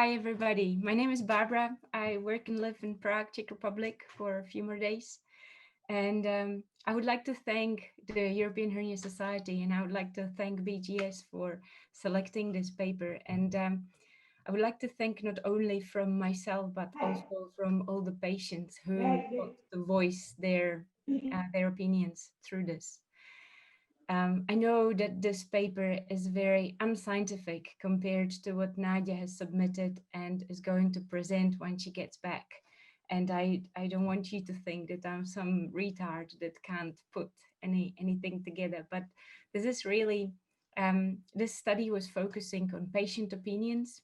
Hi, everybody. My name is Barbara. I work and live in Prague, Czech Republic for a few more days. And I would like to thank the European Hernia Society, and I would like to thank BJS for selecting this paper. And I would like to thank not only from myself, but also from all the patients who got to voice their opinions through this. I know that this paper is very unscientific compared to what Nadia has submitted and is going to present when she gets back. And I don't want you to think that I'm some retard that can't put anything together. But this is really, this study was focusing on patient opinions,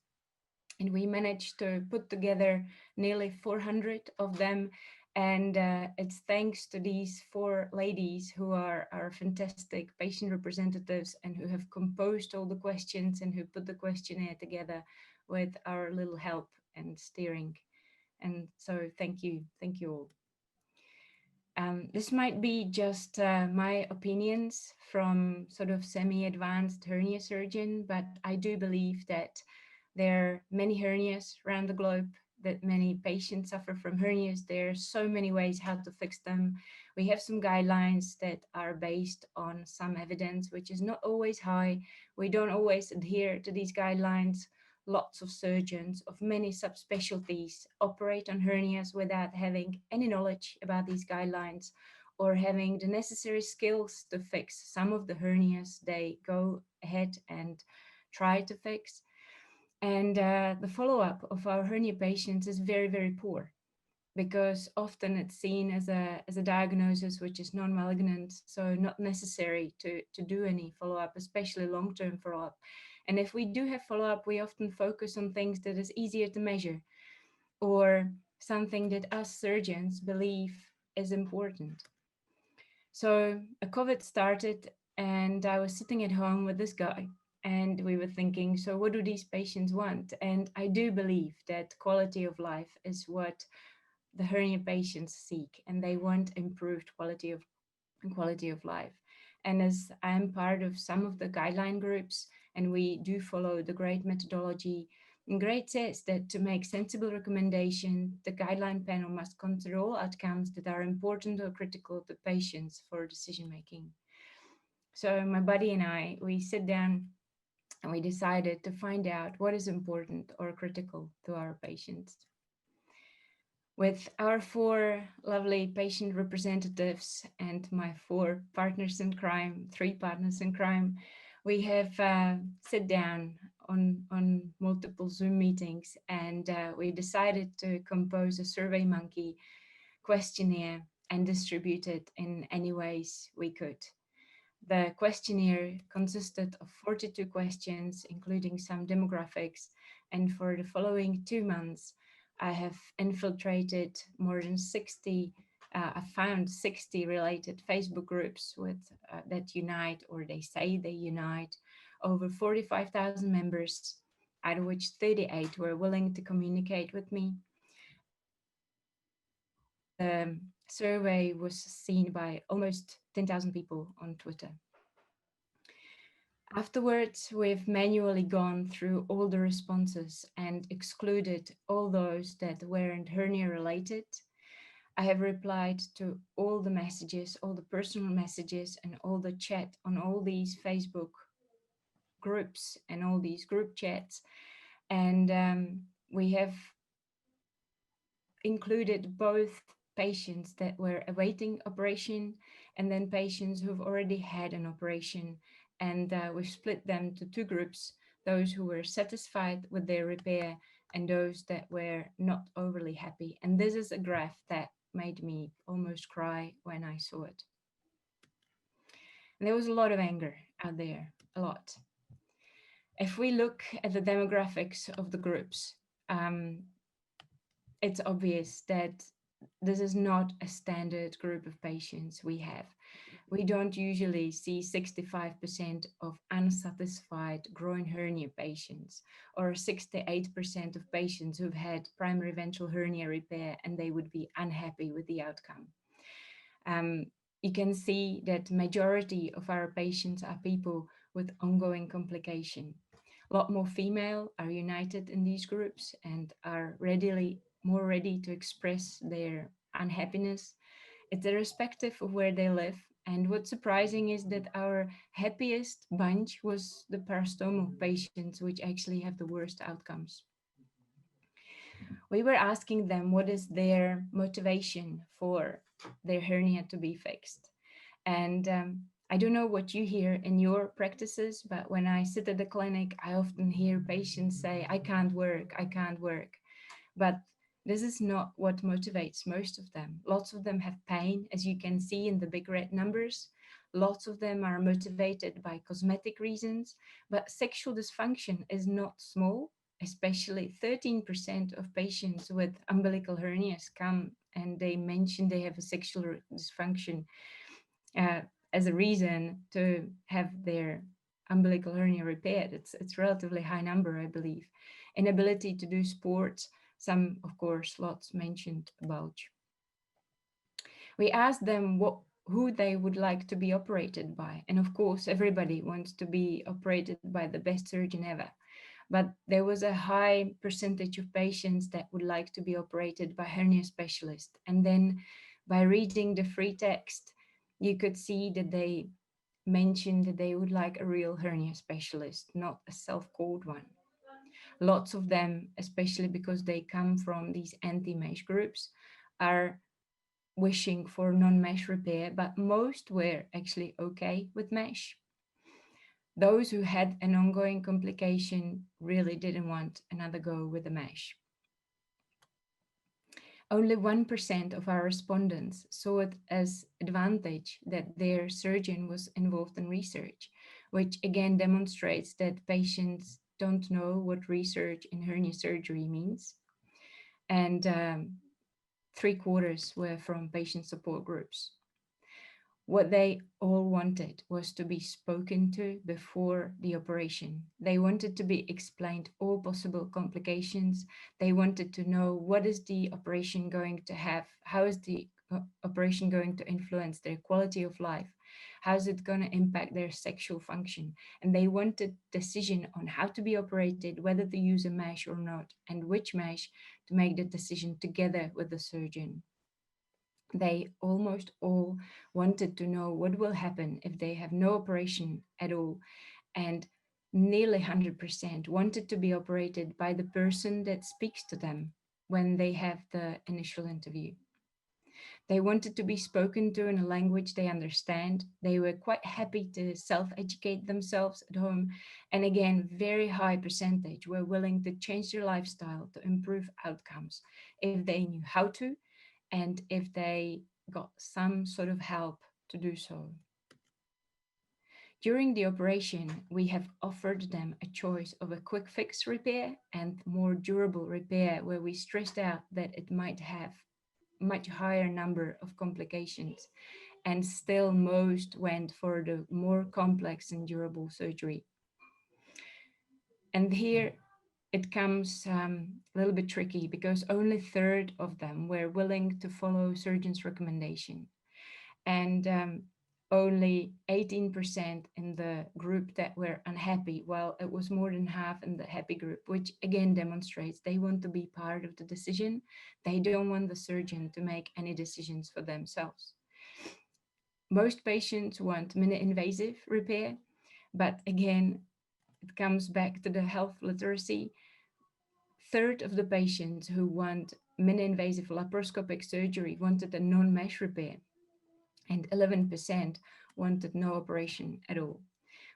and we managed to put together nearly 400 of them. And it's thanks to these four ladies who are our fantastic patient representatives and who have composed all the questions and who put the questionnaire together with our little help and steering. And so thank you all. This might be just my opinions from sort of semi-advanced hernia surgeon, but I do believe that there are many hernias around the globe, that many patients suffer from hernias. There are so many ways how to fix them. We have some guidelines that are based on some evidence, which is not always high. We don't always adhere to these guidelines. Lots of surgeons of many subspecialties operate on hernias without having any knowledge about these guidelines or having the necessary skills to fix some of the hernias they go ahead and try to fix. And the follow-up of our hernia patients is very, very poor, because often it's seen as a diagnosis which is non-malignant, so not necessary to do any follow-up, especially long-term follow-up. And if we do have follow-up, we often focus on things that is easier to measure or something that us surgeons believe is important. So a COVID started and I was sitting at home with this guy and we were thinking, so what do these patients want? And I do believe that quality of life is what the hernia patients seek, and they want improved quality of life. And as I'm part of some of the guideline groups and we do follow the GREAT methodology, and GREAT says that to make sensible recommendation, the guideline panel must consider all outcomes that are important or critical to patients for decision making. So my buddy and I, we sit down and we decided to find out what is important or critical to our patients. With our four lovely patient representatives and my four partners in crime, three partners in crime, we have sit down on multiple Zoom meetings, and we decided to compose a Survey Monkey questionnaire and distribute it in any ways we could. The questionnaire consisted of 42 questions, including some demographics, and for the following 2 months, I have infiltrated more than 60, I found 60 related Facebook groups with that unite, or they say they unite, over 45,000 members, out of which 38 were willing to communicate with me. The survey was seen by almost 10,000 people on Twitter. Afterwards, we've manually gone through all the responses and excluded all those that weren't hernia related. I have replied to all the messages, all the personal messages, and all the chat on all these Facebook groups and all these group chats. And we have included both patients that were awaiting operation and then patients who've already had an operation. And we've split them to two groups, those who were satisfied with their repair and those that were not overly happy. And this is a graph that made me almost cry when I saw it. And there was a lot of anger out there, a lot. If we look at the demographics of the groups, it's obvious that this is not a standard group of patients we have. We don't usually see 65% of unsatisfied groin hernia patients or 68% of patients who've had primary ventral hernia repair and they would be unhappy with the outcome. You can see that majority of our patients are people with ongoing complication. A lot more female are united in these groups and are readily more ready to express their unhappiness. It's irrespective of where they live. And what's surprising is that our happiest bunch was the parastomal patients, which actually have the worst outcomes. We were asking them what is their motivation for their hernia to be fixed. And I don't know what you hear in your practices, but when I sit at the clinic, I often hear patients say, I can't work, I can't work. But this is not what motivates most of them. Lots of them have pain, as you can see in the big red numbers. Lots of them are motivated by cosmetic reasons, but sexual dysfunction is not small. Especially 13% of patients with umbilical hernias come and they mention they have a sexual dysfunction uh, as a reason to have their umbilical hernia repaired. It's relatively high number, I believe. Inability to do sports, some, of course, lots mentioned bulge. We asked them who they would like to be operated by. And of course, everybody wants to be operated by the best surgeon ever. But there was a high percentage of patients that would like to be operated by hernia specialist. And then by reading the free text, you could see that they mentioned that they would like a real hernia specialist, not a self-called one. Lots of them, especially because they come from these anti-mesh groups, are wishing for non-mesh repair, but most were actually okay with mesh. Those who had an ongoing complication really didn't want another go with the mesh. Only 1% of our respondents saw it as advantage that their surgeon was involved in research, which again demonstrates that patients don't know what research in hernia surgery means. And 3/4 were from patient support groups. What they all wanted was to be spoken to before the operation. They wanted to be explained all possible complications. They wanted to know what is the operation going to have, how is the operation going to influence their quality of life, how is it going to impact their sexual function. And they wanted decision on how to be operated, whether to use a mesh or not, and which mesh to make the decision together with the surgeon. They almost all wanted to know what will happen if they have no operation at all. And nearly 100% wanted to be operated by the person that speaks to them when they have the initial interview. They wanted to be spoken to in a language they understand. They were quite happy to self-educate themselves at home. And again, very high percentage were willing to change their lifestyle to improve outcomes if they knew how to and if they got some sort of help to do so. During the operation, we have offered them a choice of a quick fix repair and more durable repair, where we stressed out that it might have much higher number of complications, and still most went for the more complex and durable surgery. And here it comes a little bit tricky because only third of them were willing to follow surgeon's recommendation, and only 18% in the group that were unhappy, while it was more than half in the happy group, which again demonstrates they want to be part of the decision. They don't want the surgeon to make any decisions for themselves. Most patients want minimally invasive repair, but again, it comes back to the health literacy. Third of the patients who want minimally invasive laparoscopic surgery wanted a non-mesh repair, and 11% wanted no operation at all.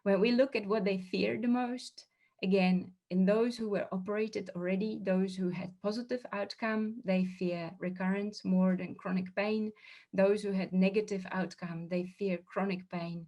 When we look at what they fear the most, again, in those who were operated already, those who had positive outcome, they fear recurrence more than chronic pain. Those who had negative outcome, they fear chronic pain.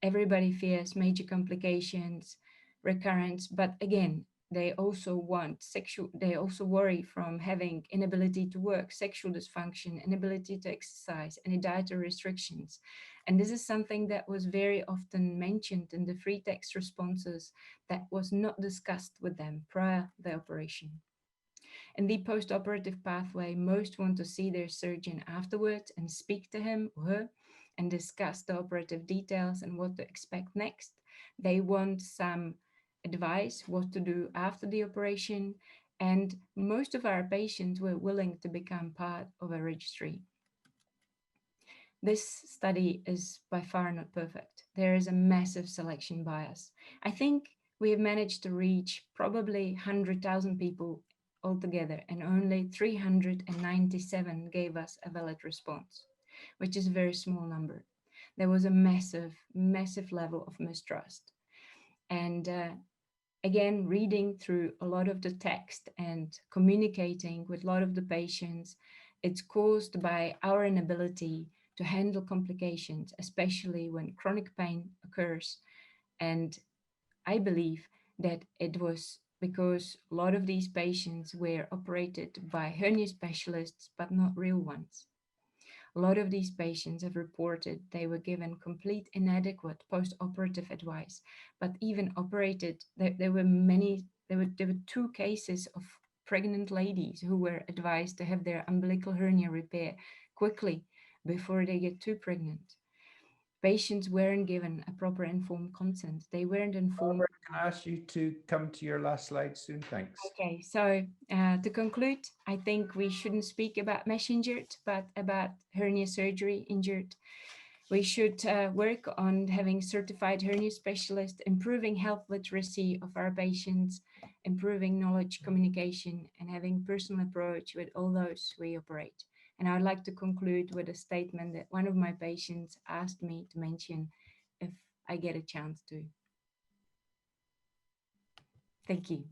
Everybody fears major complications, recurrence, but again, they also worry from having inability to work, sexual dysfunction, inability to exercise, any dietary restrictions. And this is something that was very often mentioned in the free text responses that was not discussed with them prior to the operation. In the post-operative pathway, most want to see their surgeon afterwards and speak to him or her and discuss the operative details and what to expect next. They want some advice what to do after the operation, and most of our patients were willing to become part of a registry. This study is by far not perfect. There is a massive selection bias. I think we have managed to reach probably 100,000 people altogether, and only 397 gave us a valid response, which is a very small number. There was a massive level of mistrust. And again, reading through a lot of the text and communicating with a lot of the patients, it's caused by our inability to handle complications, especially when chronic pain occurs. And I believe that it was because a lot of these patients were operated by hernia specialists, but not real ones. A lot of these patients have reported they were given complete inadequate post-operative advice, but even operated, there were many, there were two cases of pregnant ladies who were advised to have their umbilical hernia repair quickly before they get too pregnant. Patients weren't given a proper informed consent. They weren't informed. Barbara, can I ask you to come to your last slide soon? Thanks. Okay, so to conclude, I think we shouldn't speak about mesh injured, but about hernia surgery injured. We should work on having certified hernia specialists, improving health literacy of our patients, improving knowledge communication, and having personal approach with all those we operate. And I would like to conclude with a statement that one of my patients asked me to mention if I get a chance to. Thank you.